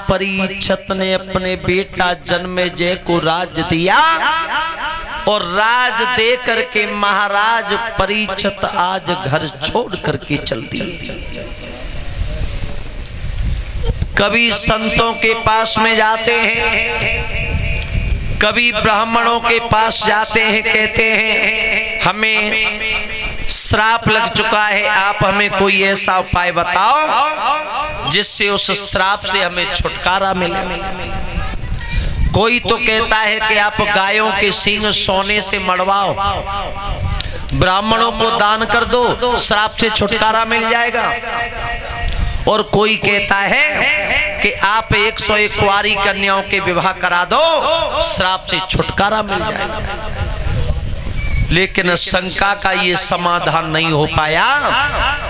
परीक्षित ने अपने बेटा जन्मेजय को राज दिया और राज दे करके महाराज परीक्षित आज घर छोड़ करके चल दिए। कभी संतों के पास में जाते हैं, कभी ब्राह्मणों के पास जाते हैं, कहते हैं हमें श्राप लग चुका है, आप हमें कोई ऐसा उपाय बताओ जिससे उस श्राप से हमें छुटकारा मिले। कोई तो कहता है कि आप गायों के सींग सोने से मड़वाओ, ब्राह्मणों को दान कर दो, श्राप से छुटकारा मिल जाएगा। और कोई कहता है कि आप 101 कुंवारी कन्याओं के विवाह करा दो, श्राप से छुटकारा मिल जाएगा। लेकिन शंका का ये समाधान नहीं हो पाया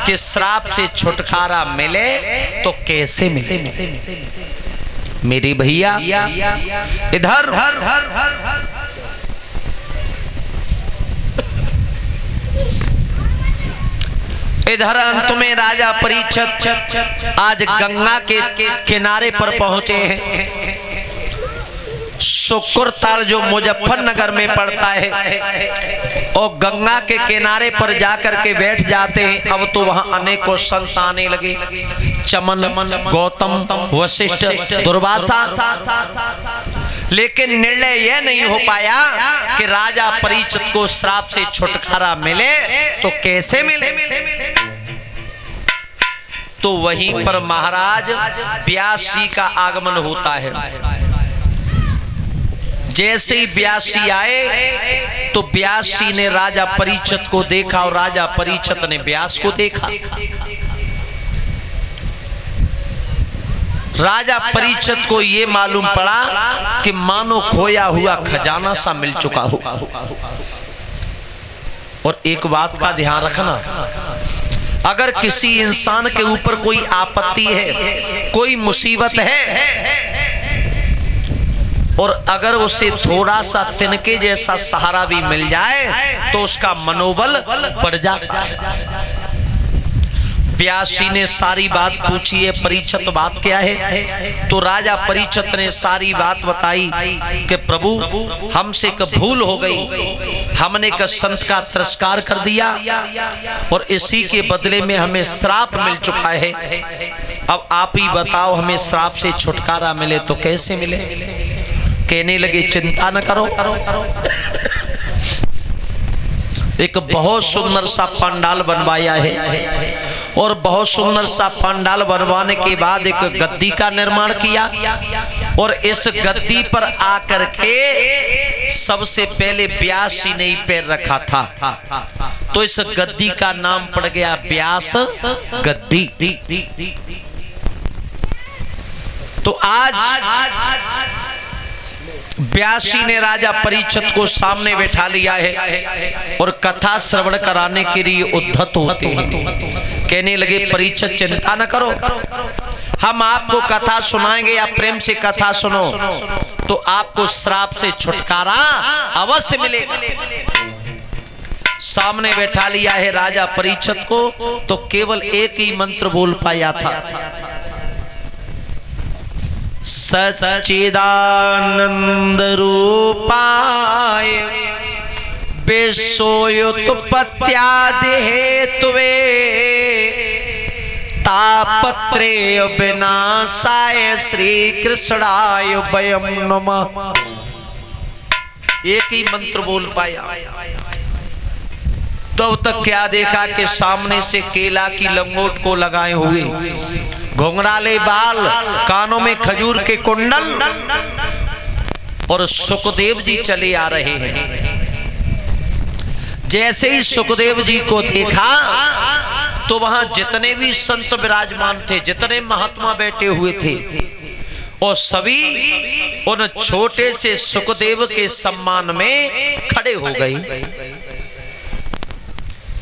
कि श्राप से छुटकारा मिले तो कैसे मिले। मेरे भैया इधर इधर अंत में राजा परीक्षित आज गंगा के किनारे पर पहुंचे हैं। शुक्रताल जो मुजफ्फरनगर में पड़ता है, और गंगा के किनारे पर जाकर के बैठ जाते हैं। अब तो वहां अनेकों संत आने लगे, चमन, गौतम, वशिष्ठ, दुर्वासा। लेकिन निर्णय यह नहीं हो पाया कि राजा परीक्षित को श्राप से छुटकारा मिले तो कैसे मिले। तो वहीं पर महाराज व्यास जी का आगमन होता है। जैसे ही व्यास जी आए तो व्यास जी ने राजा परीक्षित को देखा और राजा परीक्षित ने व्यास को देखा। राजा परीक्षित को ये मालूम पड़ा कि मानो खोया हुआ खजाना सा मिल चुका हो। और एक बात का ध्यान रखना, अगर किसी इंसान के ऊपर कोई आपत्ति है, कोई मुसीबत है, और अगर उसे थोड़ा सा तिनके जैसा सहारा भी मिल जाए तो उसका मनोबल बढ़ जाता है। व्यास जी ने सारी बात पूछी है, परीक्षित बात क्या है? तो राजा परीक्षित ने सारी बात बताई कि प्रभु हमसे एक भूल हो गई, हमने एक संत का तिरस्कार कर दिया और इसी के बदले में हमें श्राप मिल चुका है। अब आप ही बताओ हमें श्राप से छुटकारा मिले तो कैसे मिले। कहने लगे चिंता न करो, एक बहुत सुंदर सा पंडाल बनवाया है और बहुत सुंदर सा पंडाल बनवाने के बाद एक गद्दी का निर्माण किया और इस गद्दी पर आकर के सबसे पहले व्यास जी ने ही पैर रखा था। तो इस गद्दी का नाम पड़ गया व्यास गद्दी। तो आज व्यास जी ने राजा परीक्षित को सामने बैठा लिया है और कथा श्रवण कराने के लिए उद्धत होते हैं। कहने लगे परीक्षित चिंता न करो, हम आपको कथा सुनाएंगे, या प्रेम से कथा सुनो तो आपको श्राप से छुटकारा अवश्य मिलेगा। सामने बैठा लिया है राजा परीक्षित को, तो केवल एक ही मंत्र बोल पाया था, सच्चिदानंद रूपाय विश्वोत्पत्त्यादि हेतुवे तापत्रय विनाशाय श्री कृष्णाय वयं नमः। एक ही मंत्र बोल पाया। तब तक क्या देखा कि सामने से केला की लंगोट को लगाए हुए, घुंघराले बाल, कानों में खजूर के कुंडल, और सुखदेव जी चले आ रहे हैं। जैसे ही सुखदेव जी को देखा तो वहां जितने भी संत विराजमान थे, जितने महात्मा बैठे हुए थे, और सभी उन छोटे से सुखदेव के सम्मान में खड़े हो गए।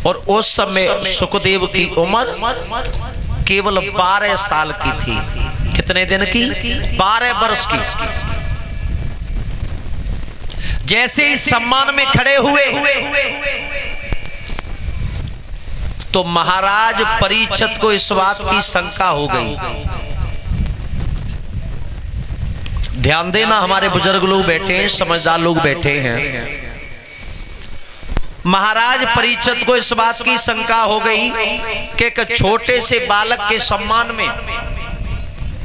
और उस समय सुखदेव की उम्र केवल 12 साल की थी। कितने दिन की? 12 वर्ष की। जैसे ही सम्मान में खड़े हुए तो महाराज परीक्षित को इस बात की शंका हो गई ध्यान देना, हमारे बुजुर्ग लोग बैठे हैं, समझदार लोग बैठे हैं। महाराज परीक्षित को इस बात की शंका हो गई कि एक छोटे से बालक के सम्मान में,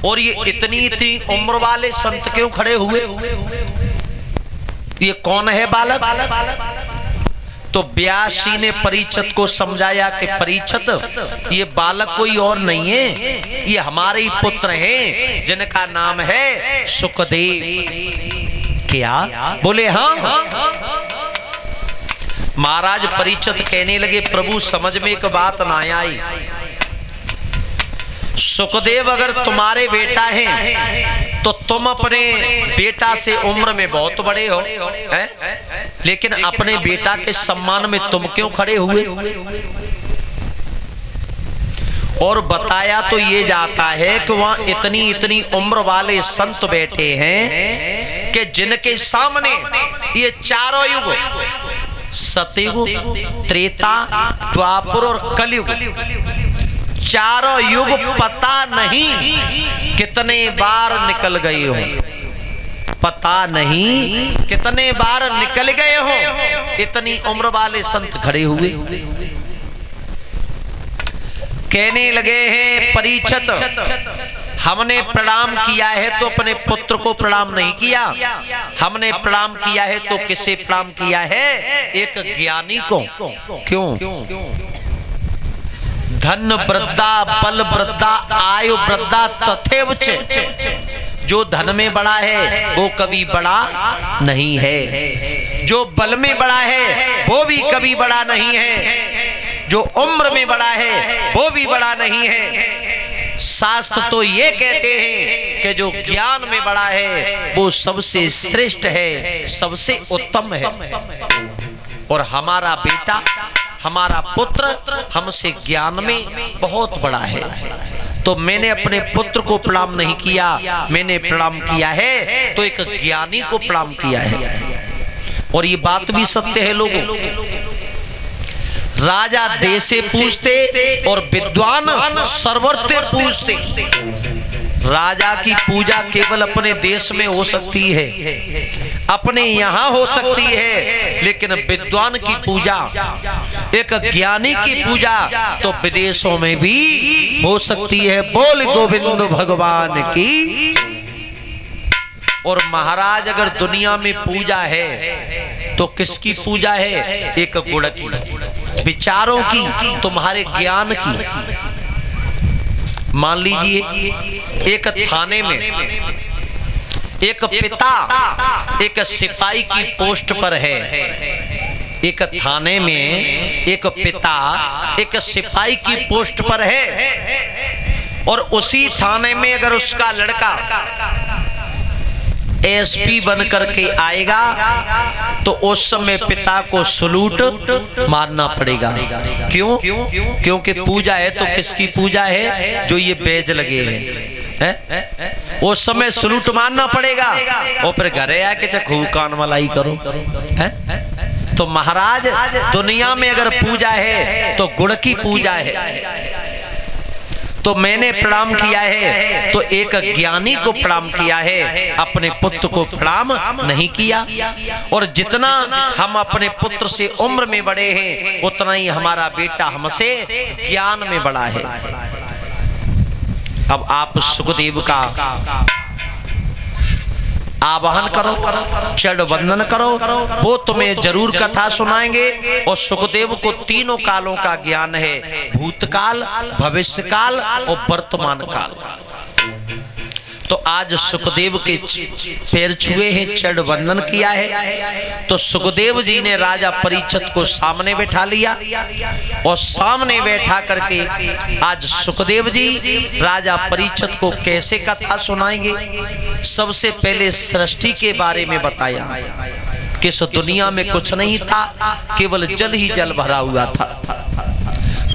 और ये इतनी इतनी उम्र वाले संत क्यों खड़े हुए, ये कौन है बालक? तो व्यास जी ने परीक्षित को समझाया कि परीक्षित, ये बालक कोई और नहीं है, ये हमारे ही पुत्र हैं जिनका नाम है सुखदेव। क्या बोले? हाँ। महाराज परीक्षित कहने लगे, प्रभु समझ में एक बात ना आई, सुखदेव अगर तुम्हारे बेटा हैं तो तुम अपने बेटा से उम्र में बहुत बड़े हो, है? लेकिन अपने बेटा के सम्मान में तुम क्यों खड़े हुए? और बताया तो ये जाता है कि वहां इतनी इतनी उम्र वाले संत बैठे हैं कि जिनके सामने ये चारों युग, सतयुग, त्रेता, द्वापर और कलयुग, चारों युग पता नहीं कितने बार निकल गए हो, पता नहीं कितने बार निकल गए हो। इतनी उम्र वाले संत खड़े हुए कहने लगे हैं, परीक्षित हमने प्रणाम किया है तो अपने पुत्र को प्रणाम नहीं किया, हमने प्रणाम किया है तो किसे प्रणाम किया है? एक ज्ञानी को। क्यों? धन वृद्धा, बल वृद्धा, आयु वृद्धा तथैव च। जो धन में बड़ा है वो कभी बड़ा नहीं है, जो बल में बड़ा है वो भी कभी बड़ा नहीं है, जो उम्र में बड़ा है वो भी बड़ा नहीं है। शास्त्र तो ये कहते हैं कि जो ज्ञान में बड़ा है वो सबसे श्रेष्ठ है, सबसे उत्तम है। और हमारा बेटा, हमारा पुत्र हमसे ज्ञान में बहुत बड़ा है, तो मैंने अपने पुत्र को प्रणाम नहीं किया, मैंने प्रणाम किया है तो एक ज्ञानी को प्रणाम किया है। और ये बात भी सत्य है लोगों, राजा देश से पूछते और विद्वान सर्वत्र पूछते। राजा की पूजा केवल अपने देश में हो सकती है, अपने यहाँ हो सकती है, लेकिन विद्वान की पूजा, एक ज्ञानी की पूजा तो विदेशों में भी हो सकती है। बोल गोविंद भगवान की। और महाराज अगर दुनिया में पूजा है तो किसकी पूजा है? एक गुण की, विचारों की, तुम्हारे ज्ञान की। मान लीजिए एक थाने में एक पिता एक सिपाही की पोस्ट पर है, एक थाने में एक पिता एक सिपाही की पोस्ट पर है, और उसी थाने में अगर उसका लड़का एसपी बन करके आएगा तो उस समय पिता को सलूट मारना पड़ेगा। क्यों? क्योंकि पूजा है तो किसकी पूजा है? जो ये बेज लगे हैं, उस समय सलूट मारना पड़ेगा। और फिर घरे आके खूब कान मलाई करो, है? तो महाराज दुनिया में अगर पूजा है तो गुण की पूजा है। तो मैंने प्रणाम किया है तो एक ज्ञानी को प्रणाम किया है, अपने पुत्र को प्रणाम नहीं किया। और जितना हम अपने पुत्र से उम्र में बड़े हैं उतना ही हमारा बेटा हमसे ज्ञान में बड़ा है। अब आप सुखदेव का आवाहन करो, चढ़ वंदन करो, वो तुम्हें जरूर कथा सुनाएंगे। और सुखदेव को तीनों कालों का ज्ञान है, भूतकाल, भविष्यकाल और वर्तमान काल। तो आज सुखदेव के पैर छुए हैं, चढ़ वंदन किया है। तो सुखदेव जी ने राजा परीक्षित को सामने बैठा लिया और सामने बैठा करके आज सुखदेव जी राजा परीक्षित को कैसे कथा सुनाएंगे। सबसे पहले सृष्टि के बारे में बताया कि इस दुनिया में कुछ नहीं था, केवल जल ही जल भरा हुआ था।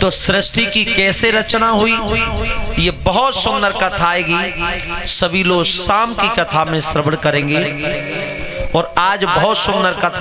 तो सृष्टि की कैसे रचना हुई, ये बहुत सुंदर कथा आएगी। सभी लोग शाम की कथा में श्रवण करेंगे। और आज बहुत सुंदर कथा